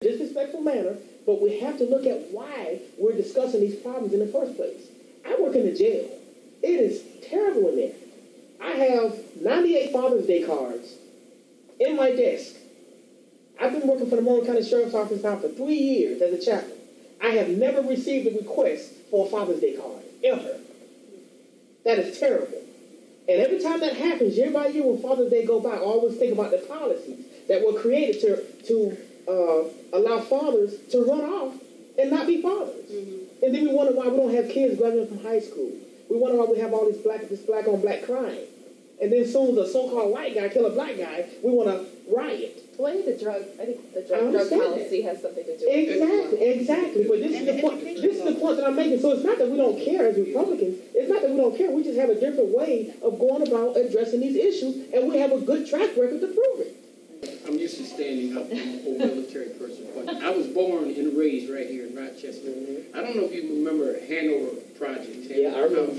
disrespectful manner, but we have to look at why we're discussing these problems in the first place. I work in the jail. It is terrible in there. I have 98 Father's Day cards in my desk. I've been working for the Multnomah County Sheriff's Office now for 3 years as a chaplain. I have never received a request for a Father's Day card, ever. That is terrible. And every time that happens, year by year when Father's Day go by, I always think about the policies that were created to allow fathers to run off and not be fathers. Mm-hmm. And then we wonder why we don't have kids graduating from high school. We wonder why we have all this black on black crime. And then as soon as a so-called white guy kill a black guy, we want to riot. Well, I think the drug policy has something to do with it. Exactly. But this is the point. This is the point that I'm making. So it's not that we don't care as Republicans. It's not that we don't care. We just have a different way of going about addressing these issues, and we have a good track record to prove it. I'm used to standing up for a military person, but I was born and raised right here in Rochester. I don't know if you remember Hanover Project. I remember.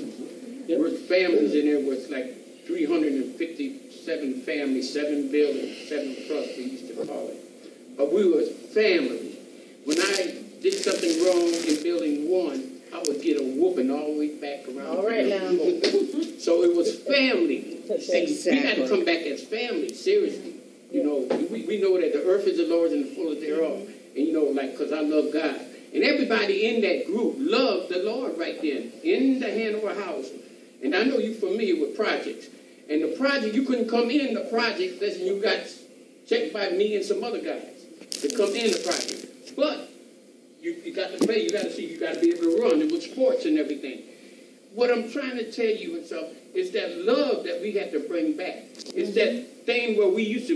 There were families in there with like 357 families, 7 buildings, 7 trusts, we used to call it. But we were family. When I did something wrong in building 1, I would get a whooping all the way back around. All right now. So it was family. Exactly. We got to come back as family, seriously. You know, we know that the earth is the Lord's and the fullness thereof. And you know, like, because I love God. And everybody in that group loved the Lord right then, in the Hanover house. And I know you're familiar with projects. And the project, you couldn't come in the project unless you got checked by me and some other guys to come in the project. But you got to pay, you got to see, you got to be able to run. It was sports and everything. What I'm trying to tell you and stuff is that love that we have to bring back. It's that thing where we used to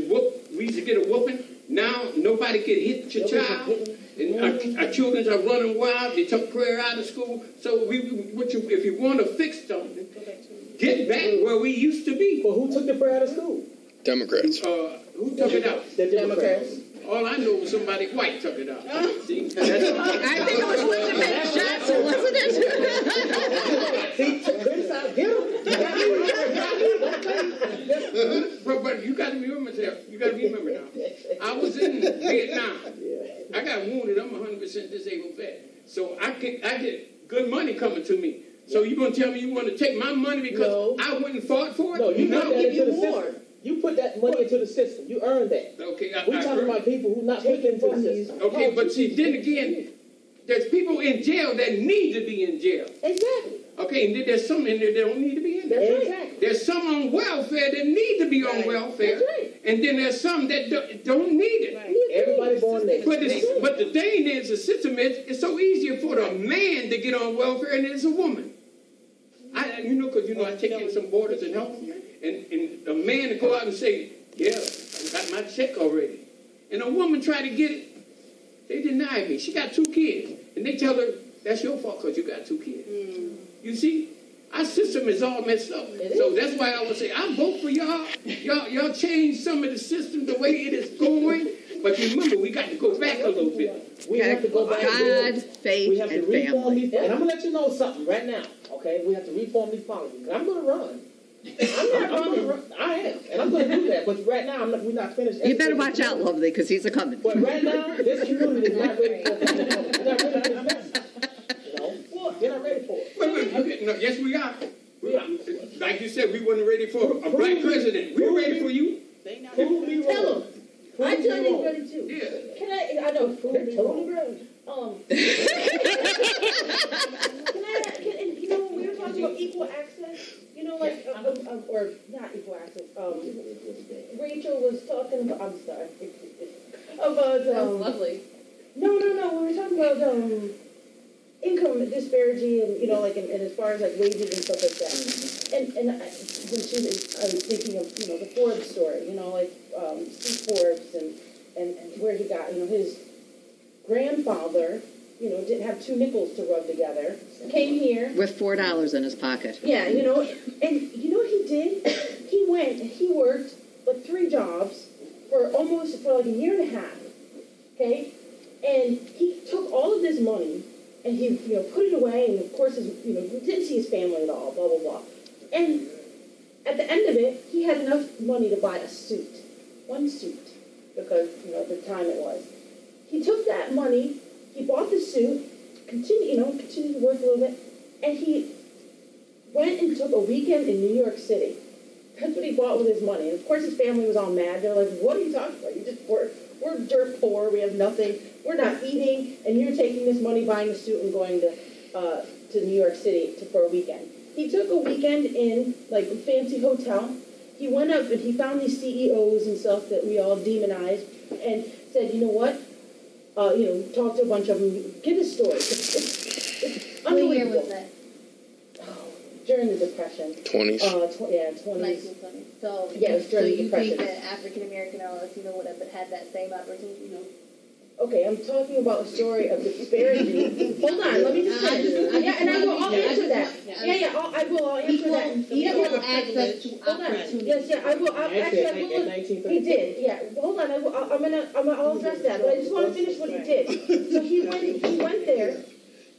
get a whooping. Now nobody can hit your child. And our children are running wild. They took prayer out of school. So if you want to fix something, get back where we used to be. Well, who took the prayer out of school? Democrats. Who took it out? The Democrats. All I know was somebody white took it out. See? I think it was Lyndon Johnson, wasn't it? See, criticize But you got to remember that. You got to remember now. I was in Vietnam. I got wounded. I'm 100% disabled vet. So I get good money coming to me. So you going to tell me you want to take my money because I went and fought for it? No, you put that into the system. You put that money into the system. You earned that. Okay, we're talking about people who not putting into the system. Okay, but see, then again, there's people in jail that need to be in jail. Exactly. Okay, and then there's some in there that don't need to be in there. That's exactly. There's some on welfare that need to be on welfare. That's right. And then there's some that don't need it. Right. Everybody born there. But the thing is, the system is, it's so easier for the man to get on welfare than it's a woman. I take in some borders and help, and a man to go out and say, yeah, I got my check already. And a woman tried to get it. They denied me. She got 2 kids. And they tell her, that's your fault because you got 2 kids. You see, our system is all messed up. So that's why I would say, I vote for y'all. Y'all change some of the system the way it is going. But remember, we got to go back a little bit. We have to go back. God, faith, and family. And I'm going to let you know something right now, okay? We have to reform these policies. I'm going to run. I'm going to run. I am. And I'm going to do that. But right now, we're not finished. You better watch out, Lovely, because he's a-coming. But right now, this community is not ready for it. They're not ready for this. They're not ready for it. No, yes, we are. Like you said, we weren't ready for a black president. We're ready for you. Prove me wrong. Tell them. I tell you ready too. Yeah. Can I know. They're totally ready. You know, when we were talking about equal access, you know, like, or not equal access, Rachel was talking about, I'm sorry, about, That was lovely. No, when we were talking about, income disparity and, you know, like, and as far as, like, wages and stuff like that. And I was thinking of, you know, the Forbes story, you know, like, Steve Forbes and where he got, you know, his grandfather, you know, didn't have 2 nickels to rub together, came here. With $4 in his pocket. Yeah, you know, and you know what he did? He worked, like, 3 jobs for like a year and a half, okay? And he took all of this money and he, you know, put it away, and of course, he didn't see his family at all, blah, blah, blah. And at the end of it, he had enough money to buy a suit, 1 suit, because, you know, at the time it was. He took that money, he bought the suit, continued to work a little bit, and he went and took a weekend in New York City. That's what he bought with his money. And of course his family was all mad. They're like, what are you talking about? We're dirt poor, we have nothing, we're not eating, and you're taking this money, buying a suit, and going to New York City for a weekend. He took a weekend in, like, a fancy hotel. He went up and he found these CEOs and stuff that we all demonized and said, you know what? Talked to a bunch of them. Give a story. It's What year unbelievable. was that? During the Depression. 20s. 20s. 1920. So, Yeah, it was during the you Depression. think that African American or Latino would have had that same opportunity? Okay, I'm talking about a story of disparity. Hold on, let me just finish. And I'll answer that. I'll answer that. Equal access to Hold on. opportunity. Yes, I will. Actually, I think in He did, yeah. Hold on, I'll address that, but I just want to finish what he did. So he went there,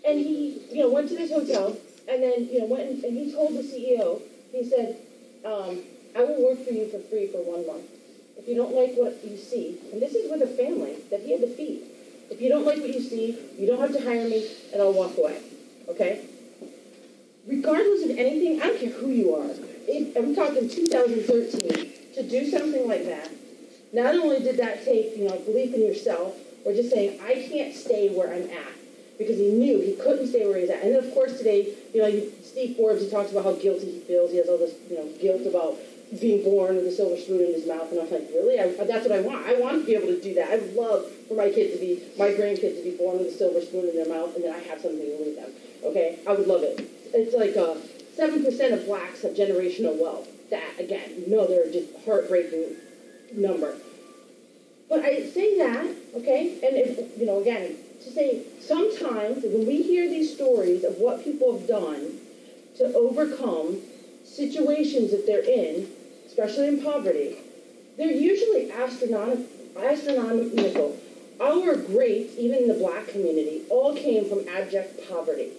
and he, went to this hotel, and then, went and he told the CEO, he said, I will work for you for free for 1 month. If you don't like what you see, and this is with a family that he had to feed. If you don't like what you see, you don't have to hire me, and I'll walk away. Okay? Regardless of anything, I don't care who you are. I'm talking 2013. To do something like that, not only did that take, belief in yourself, or just saying, I can't stay where I'm at. Because he knew he couldn't stay where he's at. And then, of course, today, Steve Forbes, he talks about how guilty he feels. He has all this, guilt about being born with a silver spoon in his mouth, and I'm like, really? That's what I want. I want to be able to do that. I would love for my grandkids to be born with a silver spoon in their mouth, and then I have something to leave them. Okay? I would love it. It's like 7% of blacks have generational wealth. That, again, they're just heartbreaking number. But I say that, okay, and if, again, to say sometimes when we hear these stories of what people have done to overcome situations that they're in, especially in poverty, they're usually astronomical. Our greats, even in the black community, all came from abject poverty.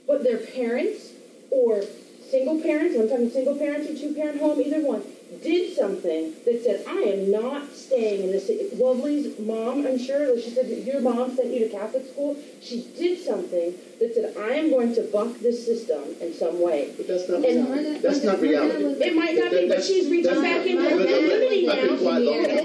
But their parents or single parents, I'm talking single parents or two-parent home, either one, did something that said, I am not staying in this. Lovely's mom, I'm sure, she said that your mom sent you to Catholic school. She did something that said, I am going to buck this system in some way. But that's not reality. It might not be, but she's reaching back into her community now.